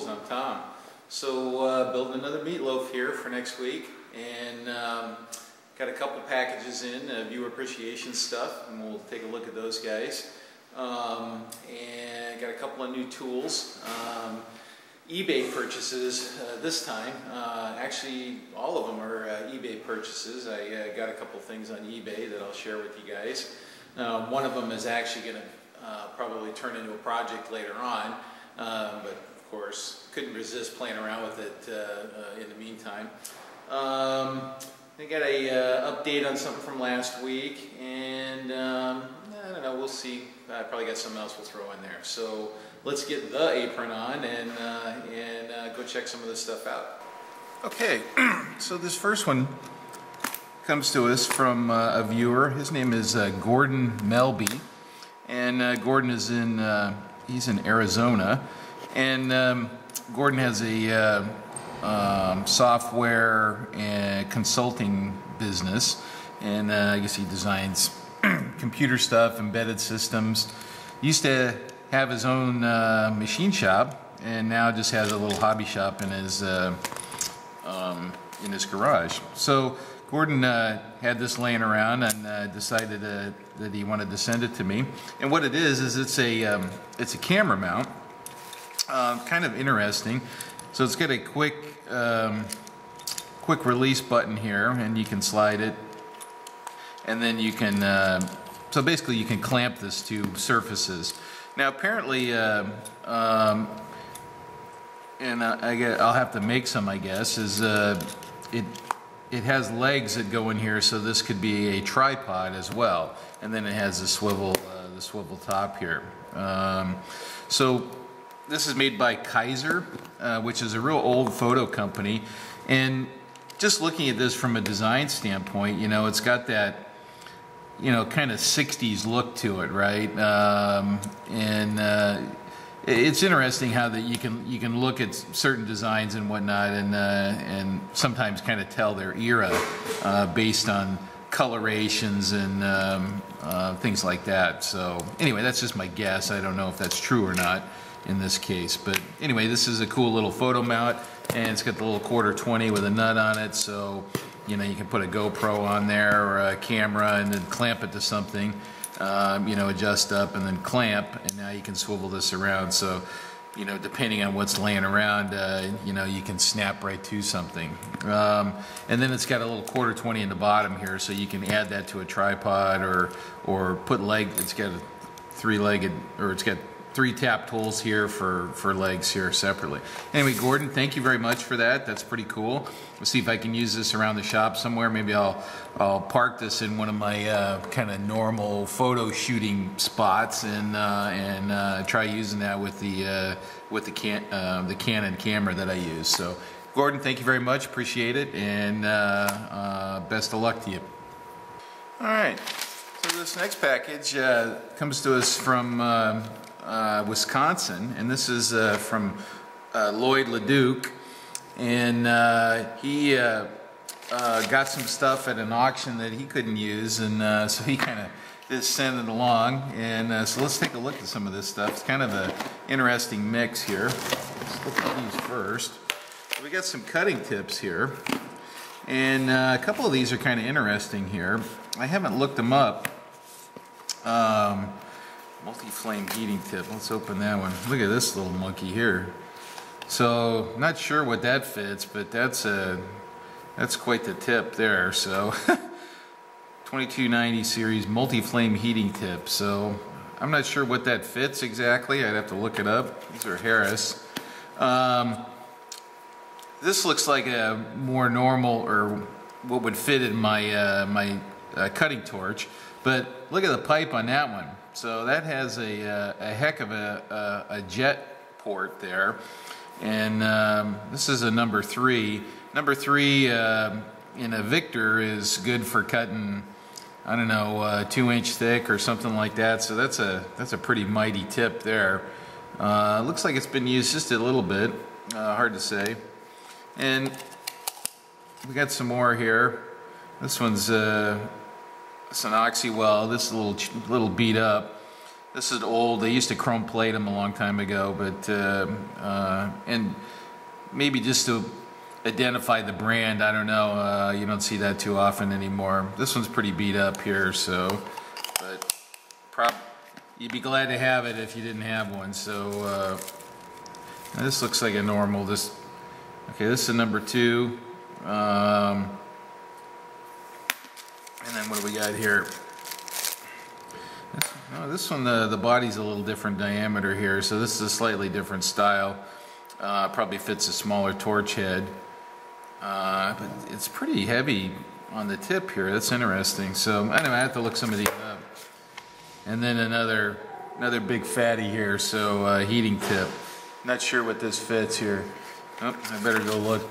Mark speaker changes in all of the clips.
Speaker 1: I'm Tom. So building another meatloaf here for next week, and got a couple packages in, viewer appreciation stuff, and we'll take a look at those guys. And got a couple of new tools. eBay purchases this time. Actually, all of them are eBay purchases. I got a couple things on eBay that I'll share with you guys. One of them is actually going to probably turn into a project later on, but of course couldn't resist playing around with it in the meantime. I got a update on something from last week, and I don't know, we'll see. I probably got something else we'll throw in there. So let's get the apron on and go check some of this stuff out. Okay, so this first one comes to us from a viewer. His name is Gordon Melby, and Gordon is he's in Arizona, and Gordon has a software and consulting business, and I guess he designs computer stuff, embedded systems. Used to have his own machine shop, and now just has a little hobby shop in his garage. So Gordon had this laying around and decided that he wanted to send it to me. And what it is it's a camera mount, kind of interesting. So it's got a quick release button here, and you can slide it, and then you can so basically you can clamp this to surfaces. Now apparently, and I'll have to make some, I guess, is it has legs that go in here, so this could be a tripod as well, and then it has the swivel top here. So this is made by Kaiser, which is a real old photo company, and just looking at this from a design standpoint, you know, it's got that, you know, kind of 60s look to it, right? It's interesting how that you can look at certain designs and whatnot, and sometimes kind of tell their era based on colorations and things like that. So anyway, that's just my guess. I don't know if that's true or not in this case, but anyway, this is a cool little photo mount, and it's got the little 1/4-20 with a nut on it, so you know, you can put a GoPro on there or a camera and then clamp it to something, you know, adjust up and then clamp, and now you can swivel this around. So, you know, depending on what's laying around, you know, you can snap right to something. And then it's got a little 1/4-20 in the bottom here, so you can add that to a tripod or put it's got a three-legged, or it's got 3 tapped holes here for legs here separately. Anyway, Gordon, thank you very much for that. That's pretty cool. We'll see if I can use this around the shop somewhere. Maybe I'll park this in one of my kind of normal photo shooting spots and try using that with the Canon camera that I use. So, Gordon, thank you very much. Appreciate it, and best of luck to you. All right. So this next package comes to us from Wisconsin, and this is from Lloyd LeDuc, and he got some stuff at an auction that he couldn't use, and so he kind of just sent it along, and so let's take a look at some of this stuff. It's kind of an interesting mix here. Let's look at these first. So we got some cutting tips here, and a couple of these are kind of interesting here. I haven't looked them up. Multi-flame heating tip. Let's open that one. Look at this little monkey here. So, not sure what that fits, but that's quite the tip there. So, 2290 series multi-flame heating tip. So, I'm not sure what that fits exactly. I'd have to look it up. These are Harris. This looks like a more normal, or what would fit in my my cutting torch. But look at the pipe on that one. So that has a heck of a jet port there, and this is a number 3. Number 3 in a Victor is good for cutting, I don't know, 2-inch thick or something like that. So that's a pretty mighty tip there. Looks like it's been used just a little bit, hard to say. And we got some more here. This one's it's an oxy well. This is a little beat up, This is old. They used to chrome plate them a long time ago, but and maybe just to identify the brand, I don't know. You don't see that too often anymore. This one's pretty beat up here, so but you'd be glad to have it if you didn't have one. So this looks like a normal. Okay, this is a number 2. And then what do we got here? This one, the body's a little different diameter here, so this is a slightly different style. Probably fits a smaller torch head, but it's pretty heavy on the tip here. That's interesting. So anyway, I have to look some of these up. And then another big fatty here, so heating tip. Not sure what this fits here. Oh, I better go look.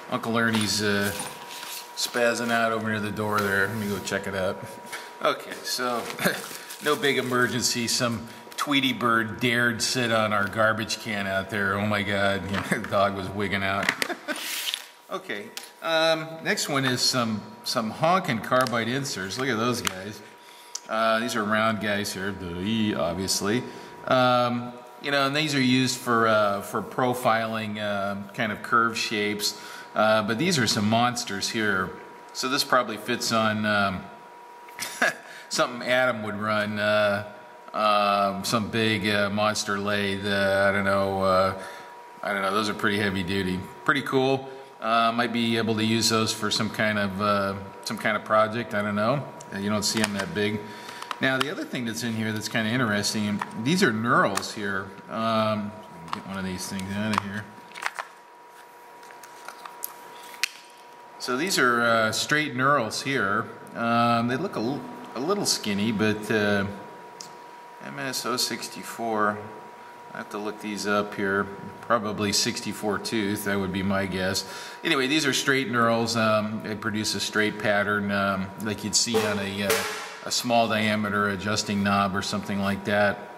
Speaker 1: Uncle Ernie's spazzing out over near the door there. Let me go check it out. Okay, so no big emergency. Some Tweety bird dared sit on our garbage can out there. Oh my God, the dog was wigging out. Okay, next one is some honkin' carbide inserts. Look at those guys. These are round guys here, obviously. You know, and these are used for profiling kind of curved shapes. But these are some monsters here. So this probably fits on something Adam would run, some big monster lathe. I don't know. Those are pretty heavy duty. Pretty cool. Might be able to use those for some kind of project. I don't know. You don't see them that big. Now the other thing that's in here that's kind of interesting. These are knurls here. Get one of these things out of here. So these are straight knurls here. They look a little skinny, but MSO 64. I have to look these up here. Probably 64 tooth, that would be my guess. Anyway, these are straight knurls. They produce a straight pattern like you'd see on a small diameter adjusting knob or something like that.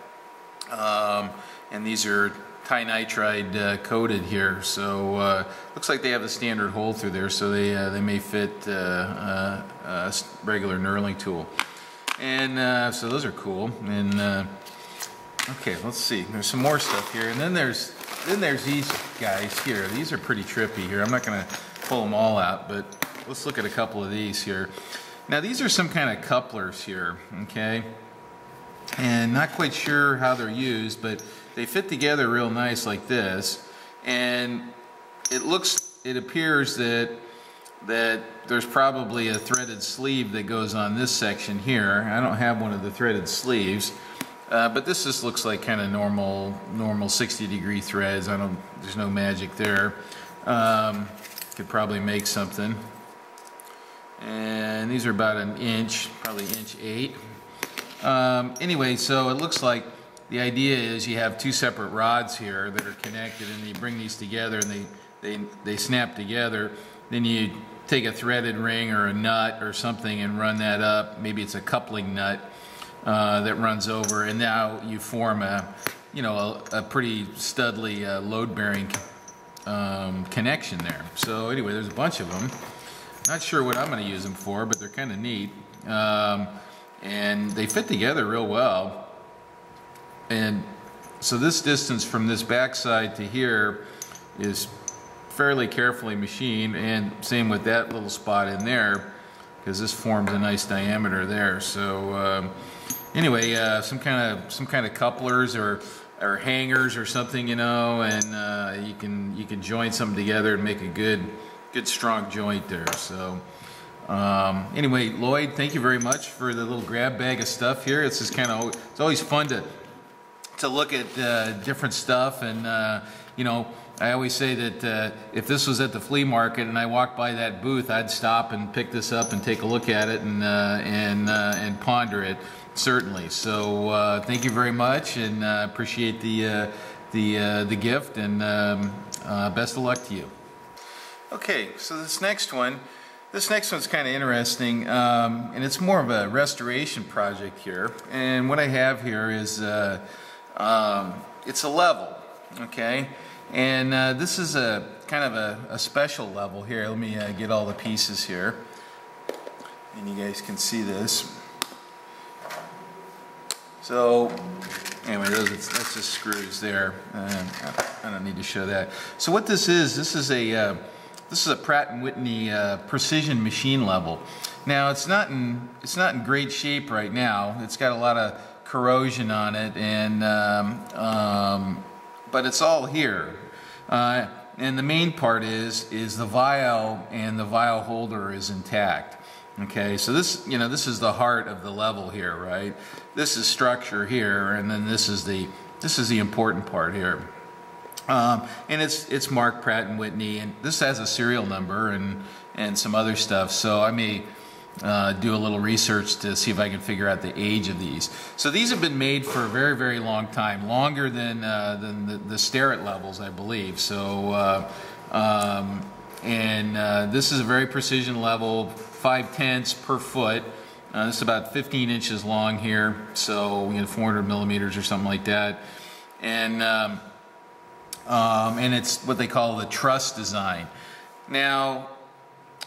Speaker 1: And these are tinitride coated here, so looks like they have a standard hole through there, so they may fit a regular knurling tool. And so those are cool. And okay, let's see. There's some more stuff here, and then there's these guys here. These are pretty trippy here. I'm not going to pull them all out, but let's look at a couple of these here. Now these are some kind of couplers here, okay? And not quite sure how they're used, but they fit together real nice like this. And it appears that there's probably a threaded sleeve that goes on this section here. I don't have one of the threaded sleeves. But this just looks like kind of normal 60-degree threads. There's no magic there. Could probably make something. And these are about an inch, probably 1.8 inches. Anyway, so it looks like the idea is you have two separate rods here that are connected, and you bring these together, and they snap together. Then you take a threaded ring or a nut or something and run that up. Maybe it's a coupling nut. That runs over, and now you form a pretty studly load-bearing connection there. So anyway, there's a bunch of them. Not sure what I'm going to use them for, but they're kind of neat, and they fit together real well. And so this distance from this backside to here is fairly carefully machined, and same with that little spot in there, because this forms a nice diameter there. So anyway, some kind of couplers or hangers or something, and you can join something together and make a good strong joint there. So anyway, Lloyd, thank you very much for the little grab bag of stuff here. It's just it's always fun to look at different stuff, and I always say that if this was at the flea market and I walked by that booth, I'd stop and pick this up and take a look at it and ponder it, certainly. So thank you very much, and appreciate the gift, and best of luck to you. Okay, so this next one's kind of interesting, and it's more of a restoration project here. And what I have here is it's a level, okay? And this is a kind of a special level here. Let me get all the pieces here, and you guys can see this. So anyway, that's just screws there. I don't need to show that. So what this is a Pratt and Whitney precision machine level. Now it's not in great shape right now. It's got a lot of corrosion on it, and but it's all here. And the main part is the vial, and the vial holder is intact. Okay, so this is the heart of the level here, right? This is structure here, and then this is the important part here. And it's marked Pratt and Whitney, and this has a serial number and some other stuff. So I may do a little research to see if I can figure out the age of these. So these have been made for a very, very long time, longer than the Starrett levels, I believe. So this is a very precision level, 5/10 per foot. This is about 15 inches long here, so 400 millimeters or something like that. And it's what they call the Truss Design. Now,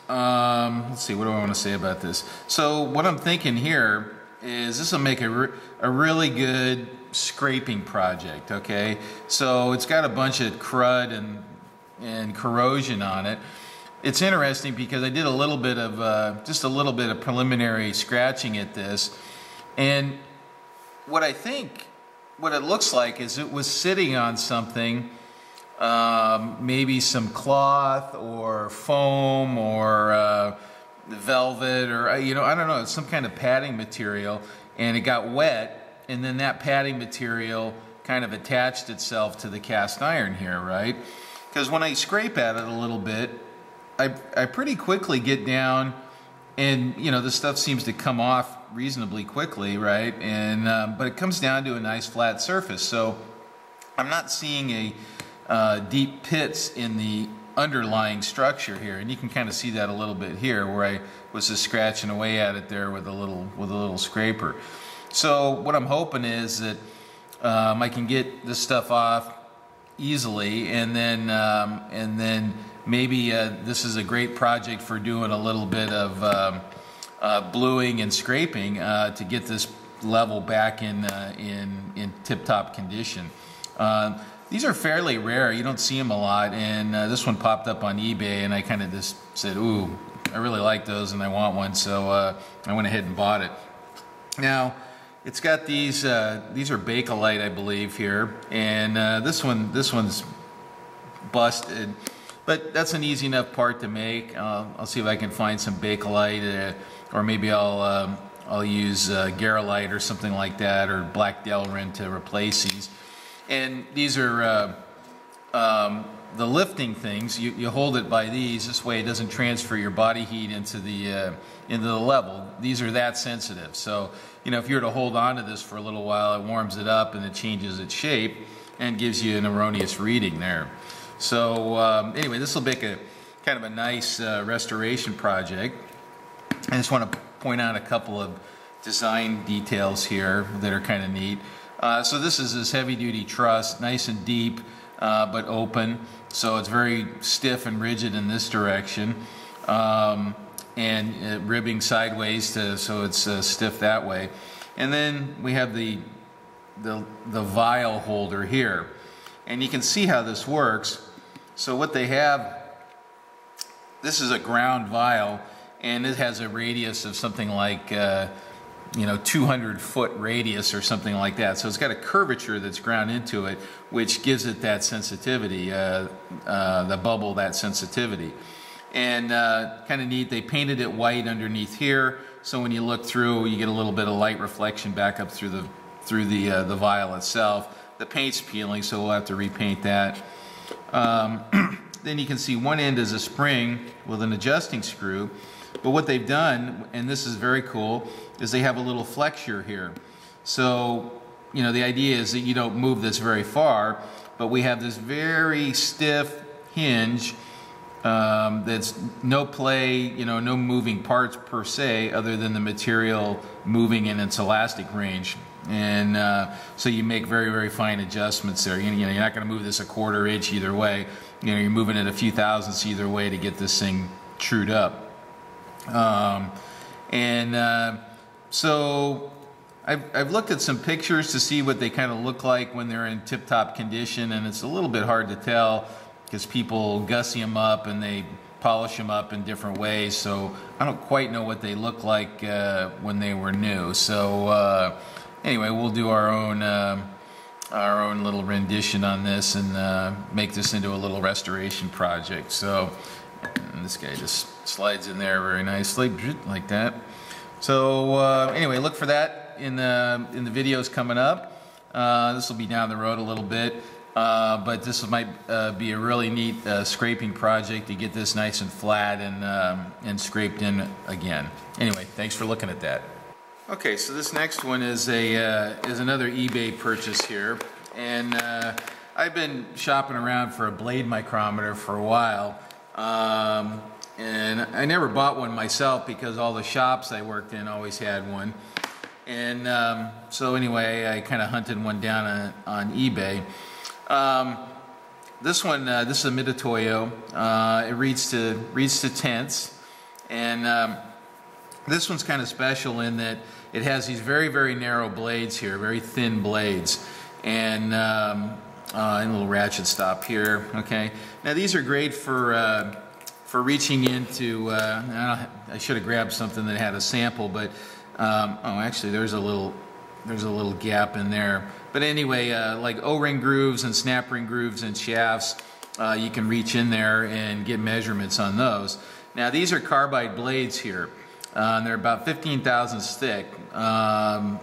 Speaker 1: let's see, what do I want to say about this? So what I'm thinking here is this will make a really good scraping project, okay? So it's got a bunch of crud and corrosion on it. It's interesting because I did a little bit of, just a little bit of preliminary scratching at this. And what it looks like is it was sitting on something, maybe some cloth or foam or velvet, or I don't know, some kind of padding material, and it got wet, and then that padding material kind of attached itself to the cast iron here, right? Because when I scrape at it a little bit, I pretty quickly get down, and this stuff seems to come off reasonably quickly, right? And but it comes down to a nice flat surface, so I'm not seeing deep pits in the underlying structure here, and you can kind of see that a little bit here, where I was just scratching away at it there with a little scraper. So what I'm hoping is that I can get this stuff off easily, and then maybe this is a great project for doing a little bit of bluing and scraping to get this level back in tip-top condition. These are fairly rare. You don't see them a lot, and this one popped up on eBay, and I kind of just said, ooh, I really like those and I want one, so I went ahead and bought it. Now, it's got these are Bakelite, I believe, here, and this one's busted, but that's an easy enough part to make. I'll see if I can find some Bakelite, or maybe I'll use Garolite or something like that, or Black Delrin to replace these. And these are the lifting things. You hold it by these. This way it doesn't transfer your body heat into the level. These are that sensitive. So if you were to hold on to this for a little while, it warms it up and it changes its shape and gives you an erroneous reading there. So anyway, this will make a kind of a nice restoration project. I just want to point out a couple of design details here that are kind of neat. So this is this heavy-duty truss, nice and deep, but open. So it's very stiff and rigid in this direction, and ribbing sideways so it's stiff that way. And then we have the vial holder here, and you can see how this works. So what they have, this is a ground vial, and it has a radius of something like 200-foot radius or something like that. So it's got a curvature that's ground into it, which gives it that sensitivity, the bubble, that sensitivity. And kind of neat, they painted it white underneath here, so when you look through, you get a little bit of light reflection back up through the vial itself. The paint's peeling, so we'll have to repaint that. Then you can see one end is a spring with an adjusting screw. But what they've done, and this is very cool, is they have a little flexure here. So, the idea is that you don't move this very far, but we have this very stiff hinge that's no play, no moving parts per se, other than the material moving in its elastic range. And so you make very, very fine adjustments there. You're not going to move this a 1/4 inch either way. You're moving it a few thousandths either way to get this thing trued up. So I've looked at some pictures to see what they kind of look like when they're in tip-top condition, and it's a little bit hard to tell because people gussy them up and they polish them up in different ways, so I don't quite know what they look like when they were new. So anyway, we'll do our own little rendition on this and make this into a little restoration project. So and this guy just slides in there very nicely, like that. So anyway, look for that in the videos coming up. This will be down the road a little bit, but this might be a really neat scraping project to get this nice and flat and scraped in again. Anyway, thanks for looking at that. Okay, so this next one is another eBay purchase here, and I've been shopping around for a blade micrometer for a while. And I never bought one myself because all the shops I worked in always had one. And so anyway, I kind of hunted one down on eBay. This one, this is a Mitutoyo. It reads to tenths, and this one's kind of special in that it has these very, very narrow blades here, very thin blades, and a little ratchet stop here. Okay, now these are great for reaching into. I should have grabbed something that had a sample, but oh, actually, there's a little gap in there. But anyway, like O-ring grooves and snap ring grooves and shafts, you can reach in there and get measurements on those. Now these are carbide blades here. They're about 15 thousandths thick, so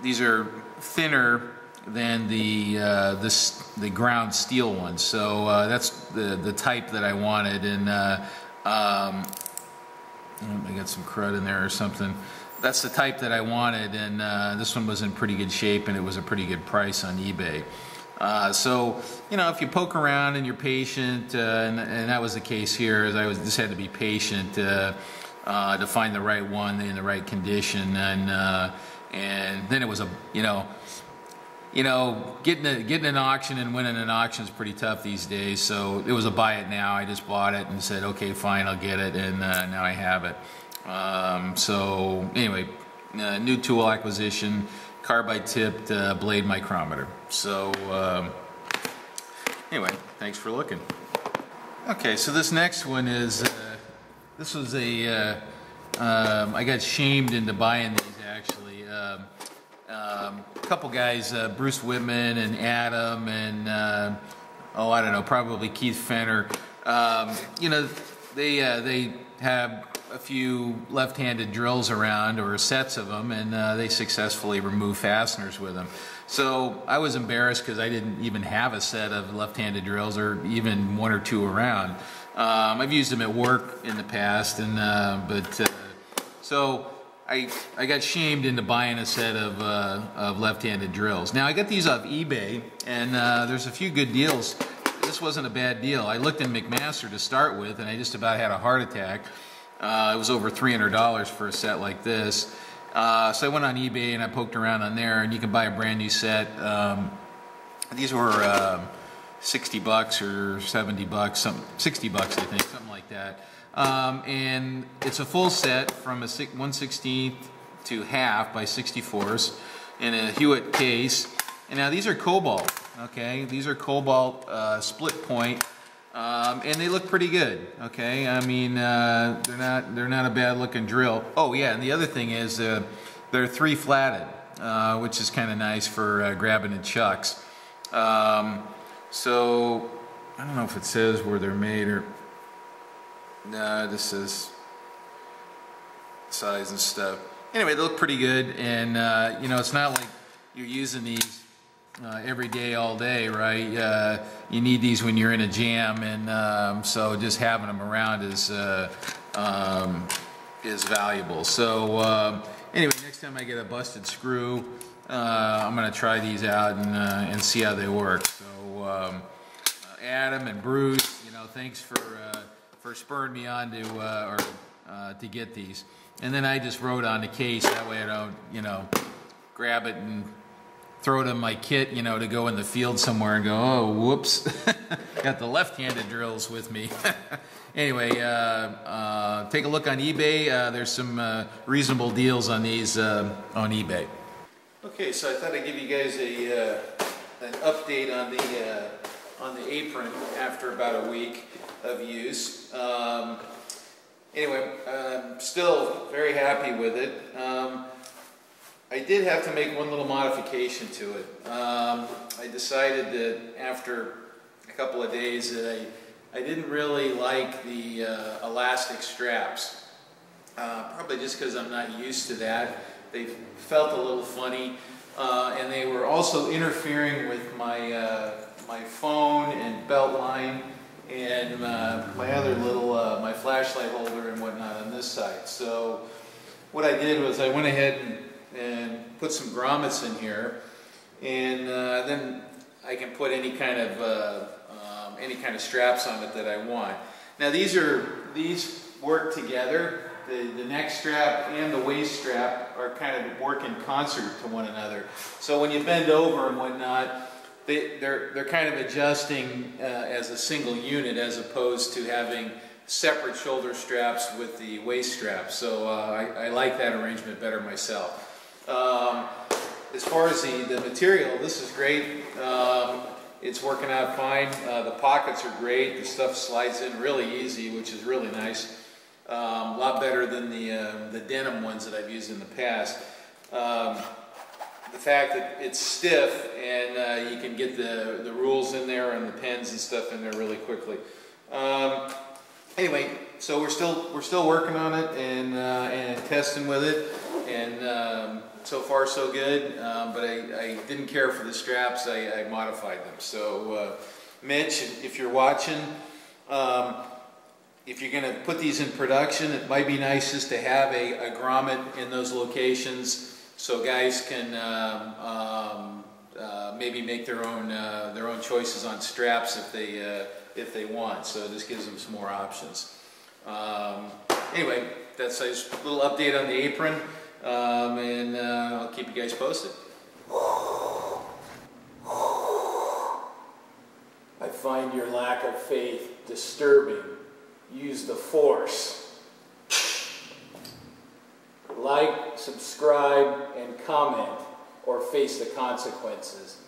Speaker 1: these are thinner than the ground steel ones. So that's the type that I wanted, and I got some crud in there or something. That's the type that I wanted, and this one was in pretty good shape, and it was a pretty good price on eBay. So, you know, if you poke around and you're patient, and that was the case here, as I just had to be patient to find the right one in the right condition, and then it was getting an auction and winning an auction is pretty tough these days. So it was a buy it now. I just bought it and said, okay, fine, I'll get it, and now I have it. So anyway, new tool acquisition. Carbide tipped blade micrometer. So anyway, thanks for looking. Okay, so this next one is this was I got shamed into buying these actually. A couple guys, Bruce Whitman and Adam, and oh, I don't know, probably Keith Fenner. You know, they have a few left-handed drills around, or sets of them, and they successfully remove fasteners with them. So I was embarrassed because I didn't even have a set of left-handed drills, or even one or two around. I've used them at work in the past, and so I got shamed into buying a set of left-handed drills. Now I got these off eBay, and there's a few good deals. This wasn't a bad deal. I looked in McMaster to start with, and I just about had a heart attack. It was over $300 for a set like this. So I went on eBay and I poked around on there, and you can buy a brand new set. These were 60 bucks or 70 bucks, 60 bucks I think, something like that. And it's a full set from a 1/16 to half by 64s in a Hewitt case. And now these are Cobalt, okay? These are Cobalt split point. And they look pretty good, okay? I mean, they're not a bad looking drill. Oh yeah, and the other thing is they're 3 flatted, which is kind of nice for grabbing in chucks. So I don't know if it says where they're made, or no, this says size and stuff. Anyway, they look pretty good, and you know, it's not like you're using these every day, all day, right? You need these when you're in a jam, and so just having them around is valuable. So anyway, next time I get a busted screw, I'm going to try these out and see how they work. So Adam and Bruce, you know, thanks for spurring me on to get these. And then I just wrote on the case, that way I don't, you know, grab it and throw it in my kit, you know, to go in the field somewhere and go, oh, whoops, got the left-handed drills with me. Anyway, take a look on eBay. There's some reasonable deals on these on eBay. Okay, so I thought I'd give you guys an update on the apron after about a week of use. Anyway, I'm still very happy with it. I did have to make one little modification to it. I decided that after a couple of days that I didn't really like the elastic straps. Probably just because I'm not used to that. They felt a little funny, and they were also interfering with my my phone and belt line and my other little my flashlight holder and whatnot on this side. So what I did was I went ahead and put some grommets in here, and then I can put any kind of straps on it that I want. Now these work together. The neck strap and the waist strap are kind of work in concert to one another. So when you bend over and whatnot, they're kind of adjusting as a single unit as opposed to having separate shoulder straps with the waist strap. So I like that arrangement better myself. As far as the material, this is great. It's working out fine. The pockets are great. The stuff slides in really easy, which is really nice. A lot better than the denim ones that I've used in the past. The fact that it's stiff and you can get the rules in there and the pens and stuff in there really quickly. Anyway, so we're still working on it and testing with it, and so far so good. But I didn't care for the straps. I modified them. So Mitch, if you're watching. If you're going to put these in production, it might be nice just to have a grommet in those locations so guys can maybe make their own choices on straps if they want. So this gives them some more options. Anyway, that's a little update on the apron, and I'll keep you guys posted. I find your lack of faith disturbing. Use the force. Like, subscribe, and comment, or face the consequences.